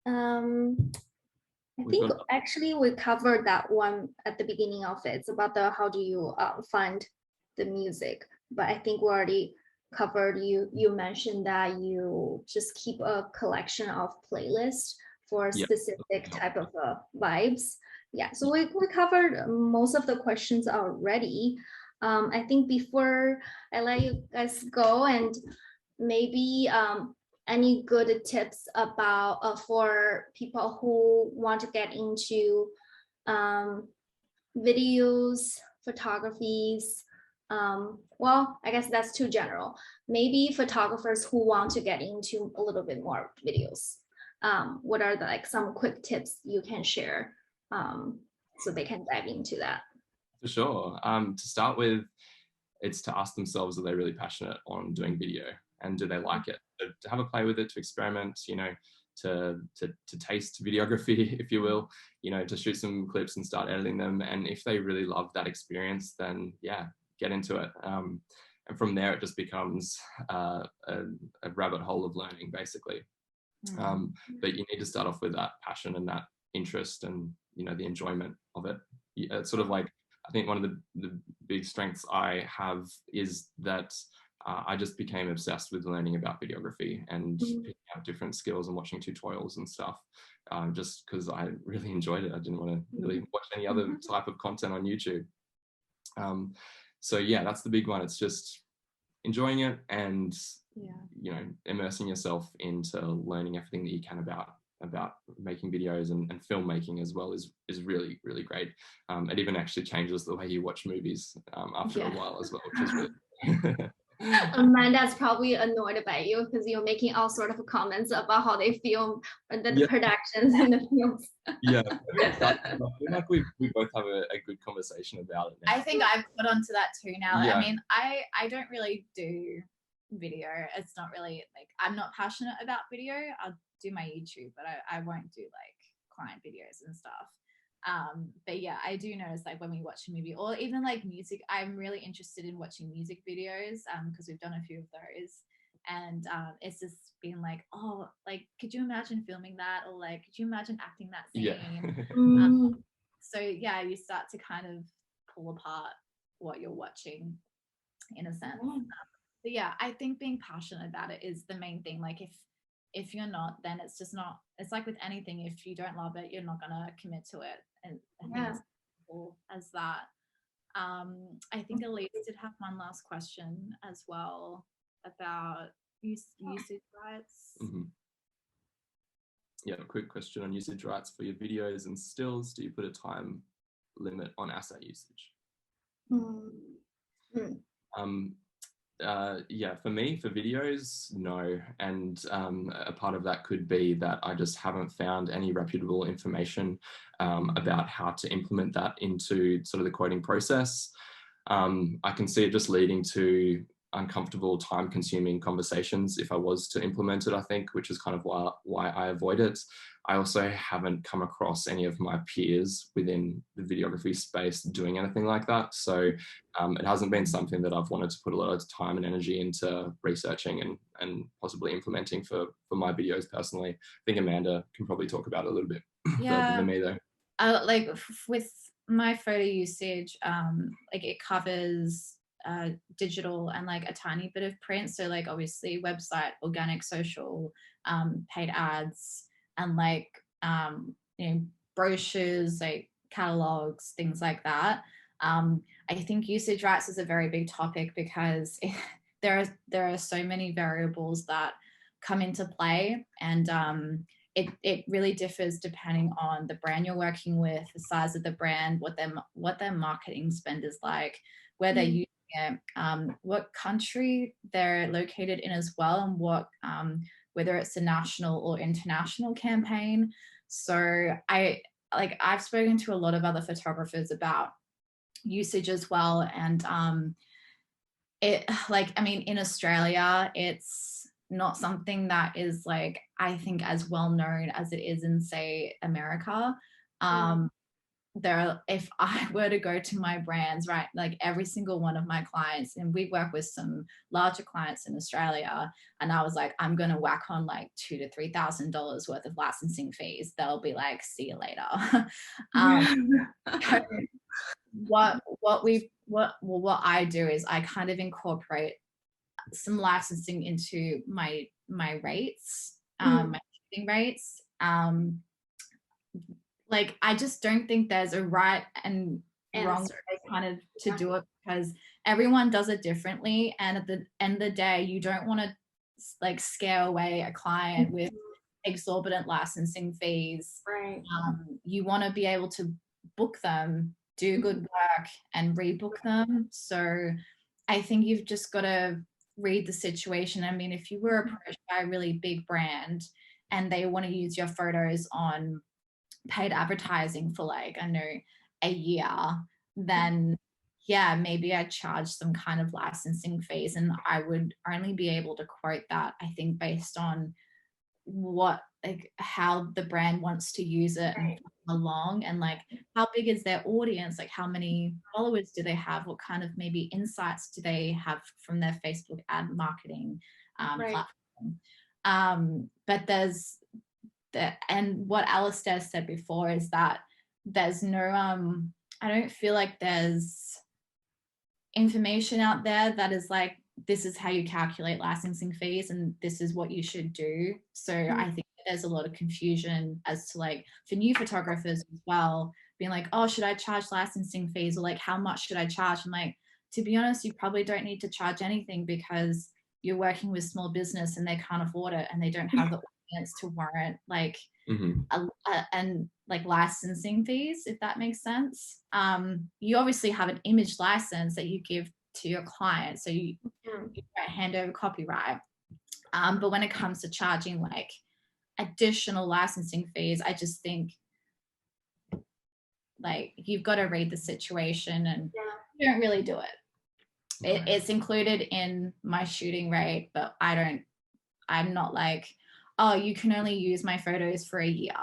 I We've think got actually we covered that one at the beginning of it. It's about the how do you find the music. But I think we already covered. You mentioned that you just keep a collection of playlists for yeah. specific type of vibes. Yeah, so we covered most of the questions already. I think before I let you guys go, and maybe any good tips about for people who want to get into videos, photographies? Well, I guess that's too general. Maybe photographers who want to get into a little bit more videos. What are the like some quick tips you can share so they can dive into that? For sure. To start with, it's to ask themselves, are they really passionate on doing video, and do they like it? To have a play with it, to experiment, to taste videography, if you will, to shoot some clips and start editing them. And if they really love that experience, then yeah, get into it. And from there, it just becomes a rabbit hole of learning, basically. But you need to start off with that passion and that interest and the enjoyment of it. It's sort of like, I think one of the big strengths I have is that I just became obsessed with learning about videography and picking out different skills and watching tutorials and stuff, just because I really enjoyed it. I didn't want to really watch any other type of content on YouTube. So yeah, that's the big one. It's just enjoying it and immersing yourself into learning everything that you can about making videos and filmmaking as well is really, really great. It even actually changes the way you watch movies after a while as well, which is really Amanda's probably annoyed about you because you're making all sort of comments about how they film the productions in the films. Yeah, I feel like we both have a good conversation about it now. I think I've put onto that too now. Yeah. I mean, I don't really do video. It's not really like, I'm not passionate about video. I'll do my YouTube, but I won't do like client videos and stuff. But yeah, I do notice like when we watch a movie or even like music, I'm really interested in watching music videos because we've done a few of those. And it's just been like, oh, like, could you imagine filming that? Or like, could you imagine acting that scene? Yeah. So yeah, you start to kind of pull apart what you're watching in a sense. But yeah, I think being passionate about it is the main thing. Like if you're not, then it's just not, it's like with anything, if you don't love it, you're not going to commit to it. And I think it's as simple as that. I think Elise did have one last question as well about usage rights. Yeah, a quick question on usage rights for your videos and stills. Do you put a time limit on asset usage? Yeah, for me, for videos, no. And a part of that could be that I just haven't found any reputable information about how to implement that into sort of the quoting process. I can see it just leading to uncomfortable, time-consuming conversations if I was to implement it, I think, which is kind of why I avoid it. I also haven't come across any of my peers within the videography space doing anything like that. So it hasn't been something that I've wanted to put a lot of time and energy into researching and possibly implementing for my videos personally. I think Amanda can probably talk about it a little bit further than me though. Like with my photo usage, like it covers digital and like a tiny bit of print. So like obviously website, organic, social, paid ads, and like brochures, like catalogs, things like that. I think usage rights is a very big topic because there are so many variables that come into play, and it really differs depending on the brand you're working with, the size of the brand, what their marketing spend is like, where they're using it, what country they're located in as well, and what whether it's a national or international campaign. So I've spoken to a lot of other photographers about usage as well, and in Australia, it's not something that is like, I think, as well known as it is in, say, America. if I were to go to my brands, right, like every single one of my clients, and we work with some larger clients in Australia, and I was like, I'm going to whack on like $2,000 to $3,000 worth of licensing fees, they'll be like, see you later. What I do is I kind of incorporate some licensing into my rates, my shooting rates. Like, I just don't think there's a right and wrong way kind of to do it, because everyone does it differently. And at the end of the day, you don't want to like scare away a client with exorbitant licensing fees. Right. You want to be able to book them, do good work, and rebook them. So I think you've just got to read the situation. I mean, if you were approached by a really big brand and they want to use your photos on paid advertising for like, I know, a year, then yeah, maybe I charge some kind of licensing fees, and I would only be able to quote that, I think, based on what, like, how the brand wants to use it and how long, and like how big is their audience, like how many followers do they have, what kind of maybe insights do they have from their Facebook ad marketing platform. But there's and what Alistair said before is that there's no I don't feel like there's information out there that is like, this is how you calculate licensing fees and this is what you should do. So I think there's a lot of confusion as to, like, for new photographers as well, being like, oh, should I charge licensing fees, or like, how much should I charge? And like, to be honest, you probably don't need to charge anything, because you're working with small business and they can't afford it, and they don't have the audience to warrant like and like licensing fees, if that makes sense. You obviously have an image license that you give to your client, so you don't hand over copyright. But when it comes to charging like additional licensing fees, I just think like you've got to read the situation, and you don't really do it. It's included in my shooting rate, but I'm not like, oh, you can only use my photos for a year.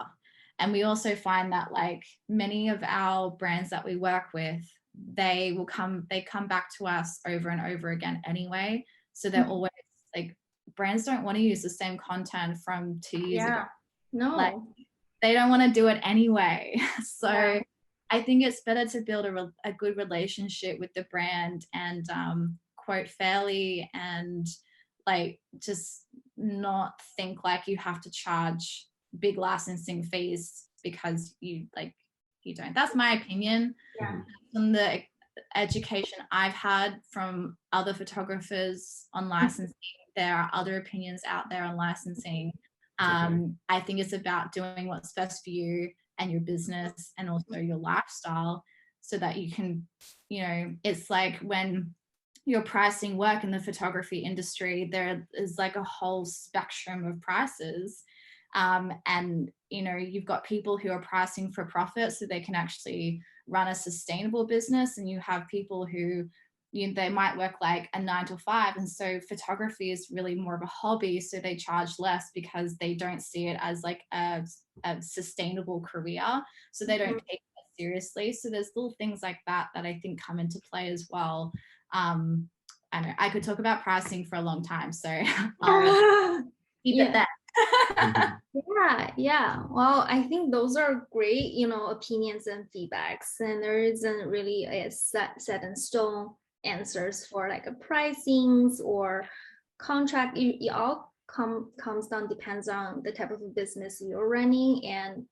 And we also find that like many of our brands that we work with, they come back to us over and over again anyway. So they're always like, brands don't want to use the same content from 2 years ago. No, like, they don't want to do it anyway. So I think it's better to build a good relationship with the brand and quote fairly, and like just not think like you have to charge big licensing fees because you don't. That's my opinion. From the education I've had from other photographers on licensing, there are other opinions out there on licensing. I think it's about doing what's best for you and your business and also your lifestyle, so that you can, it's like when you're pricing work in the photography industry, there is like a whole spectrum of prices. And, you've got people who are pricing for profit so they can actually run a sustainable business. And you have people who, they might work like a 9 to 5. And so photography is really more of a hobby. So they charge less because they don't see it as like a sustainable career. So they don't take it seriously. So there's little things like that I think come into play as well. I know I could talk about pricing for a long time, so I'll keep it there. Well, I think those are great, opinions and feedbacks, and there isn't really a set in stone answers for like a pricings or contract. It all comes down, depends on the type of a business you're running and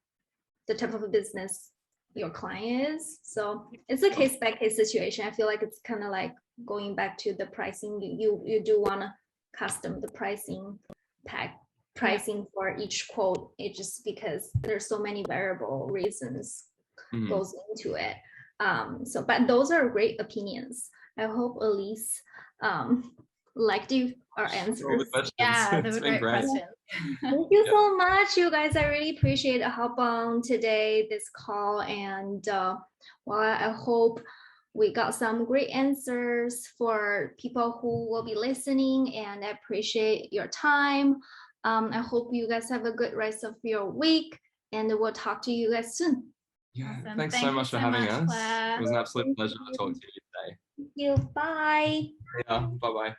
the type of a business your client is. So it's a case by case situation. I feel like it's kind of like going back to the pricing. You do want to custom the pricing for each quote. It just because there's so many variable reasons goes into it. But those are great opinions. I hope Elise liked our answers. Yeah, they were great questions. Thank you so much, you guys. I really appreciate hop on today, this call, and I hope we got some great answers for people who will be listening, and I appreciate your time. I hope you guys have a good rest of your week, and we'll talk to you guys soon. Yeah, Awesome. thanks Thank so you much for so having much, us. Claire. It was an absolute Thank pleasure to talk you. to you today. Thank you. Bye. Yeah, bye bye.